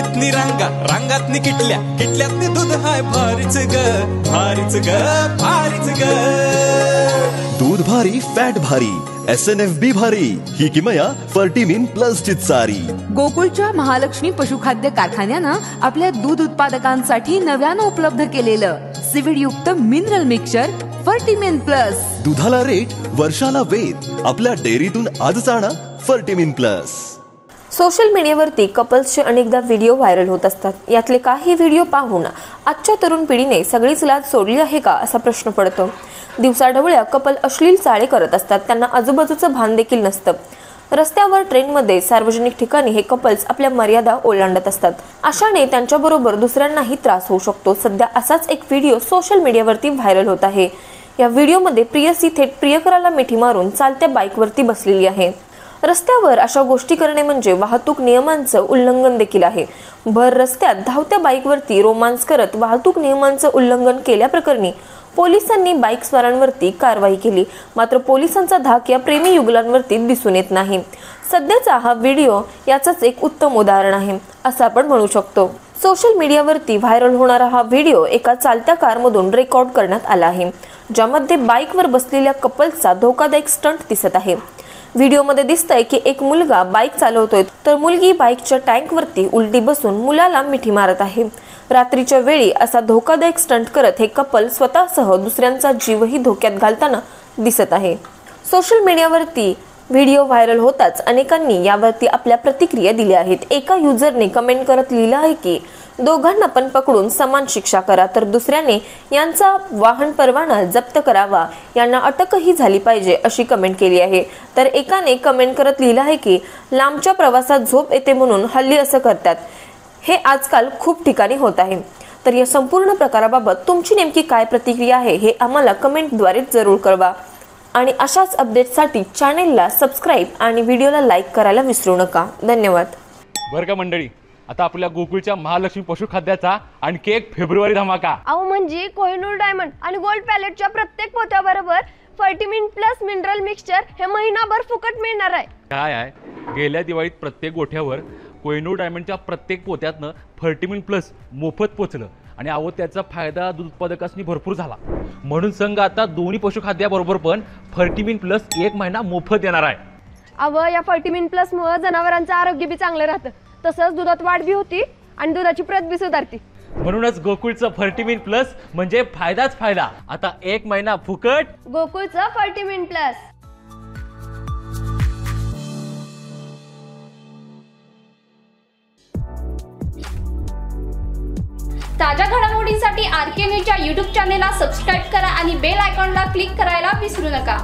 किटल्यातनी रांगा, रांगातनी किटल्या, किटल्यातनी दूध हाय भारीच ग, भारीच ग, भारीच ग. दूध भारी, फॅट भारी, SNFB भारी, ही किमया फर्टिमिन प्लस ची चारी. गोकुळच्या महालक्ष्मी पशुखाद्य कारखान्यानं आपल्या दूध उत्पादकांसाठी नव्यानं उपलब्ध केलेलं सीविड युक्त मिनरल मिक्सचर फर्टिमिन प्लस. दुधाला रेट, वर्षाला वेद. आपल्या डेअरीतून आजच आणा फर्टिमिन प्लस. सोशल मीडियावरती कपल्सचे अनेकदा व्हिडिओ व्हायरल होत असतात. यातले काही व्हिडिओ पाहून आजच्या तरुण पिढीने सगळीच लाज सोडली आहे का असा प्रश्न पडतो. दिवसाढवळ्या कपल अश्लील चाळे करत असतात. त्यांना आजूबाजूचं भान देखील नसतं. रस्त्यावर, ट्रेनमध्ये, सार्वजनिक ठिकाणी हे कपल्स आपल्या मर्यादा ओलांडत असतात. अशाने त्यांच्याबरोबर दुसऱ्यांनाही त्रास होऊ शकतो. सध्या असाच एक व्हिडिओ सोशल मीडियावरती व्हायरल होत आहे. या व्हिडिओमध्ये प्रियसी थेट प्रियकराला मिठी मारून चालत्या बाईकवरती बसलेली आहे. रस्त्यावर अशा गोष्टी करणे म्हणजे वाहतूक नियमांचं उल्लंघन देखील आहे. भर रस्त्यात धावत्या बाईकवरती रोमांस करत वाहतूक नियमांचं उल्लंघन केल्याप्रकरणी पोलिसांनी बाईक स्वारांवरती कारवाई केली. मात्र पोलिसांचा धाक या प्रेमी युगलांवरती दिसून येत नाही. सध्याचा हा व्हिडिओ याचंच एक उत्तम उदाहरण आहे असं आपण म्हणू शकतो. सोशल मीडियावरती व्हायरल होणारा हा व्हिडिओ एका चालत्या कारमधून रेकॉर्ड करण्यात आला आहे, ज्यामध्ये बाईकवर बसलेल्या कपल्सचा धोकादायक स्टंट दिसत आहे. व्हिडिओमध्ये दिसतंय की एक मुलगा बाईक चालवतोय तर मुलगी बाईकच्या टँकवरती उलटी बसून मुलाला मिठी मारत आहे. रात्रीच्या वेळी असा धोकादायक स्टंट करत हे कपल स्वतःसह दुसऱ्यांचा जीवही धोक्यात घालताना दिसत आहे. सोशल मीडियावरती व्हिडिओ व्हायरल होताच अनेकांनी यावरती आपल्या प्रतिक्रिया दिल्या आहेत. एका युजरने कमेंट करत लिहिलं आहे की दोघांना पण पकडून समान शिक्षा करा, तर दुसऱ्याने यांचा वाहन परवाना जप्त करावा, यांना अटकही झाली पाहिजे अशी कमेंट केली आहे. तर एकाने कमेंट करत लिहिलं आहे की लांबच्या प्रवासात झोप येते म्हणून हल्ली असं करतात. हे आजकाल खूप ठिकाणी होत आहे. तर या संपूर्ण प्रकाराबाबत तुमची नेमकी काय प्रतिक्रिया आहे हे आम्हाला कमेंटद्वारे जरूर कळवा. आणि अशाच अपडेटसाठी चॅनेलला सबस्क्राईब आणि व्हिडिओला लाईक करायला विसरू नका. धन्यवाद. बरं का मंडळी, आता आपल्या गोकुळच्या महालक्ष्मी पशुखाद्याचा आणखी एक फेब्रुवारी धमाका. अहो म्हणजे कोहिनूर डायमंड आणि गोल्ड पॅलेटच्या प्रत्येक पोत्याबरोबर फर्टिमिन प्लस मिनरल मिक्सचर हे महिनाभर फुकट मिळणार आहे. काय आहे, गेल्या दिवाळीत प्रत्येक गोठ्यावर कोहिनूर डायमंडच्या प्रत्येक पोत्यातनं फर्टिमिन प्लस मोफत पोचलं आणि अहो त्याचा फायदा दूध उत्पादकांनी भरपूर झाला. म्हणून संघ आता दोन्ही पशुखाद्याबरोबर पण फर्टिमिन प्लस 1 महिना मोफत देणार आहे. अहो या फर्टिमिन प्लस मुळे जनावरांचं आरोग्य बी चांगलं राहतं, तसंच दुधात वाढ बी होती आणि दुधाची प्रत बी सुधारती. म्हणूनच गोकुळचं फर्टिमिन प्लस म्हणजे फायदाच फायदा. आता 1 महिना फुकट गोकुळचं फर्टिमिन प्लस. ताज्या घडामोडींसाठी RK न्यूजच्या YouTube चॅनेलला सबस्क्राईब करा आणि बेल आयकॉनला क्लिक करायला विसरू नका.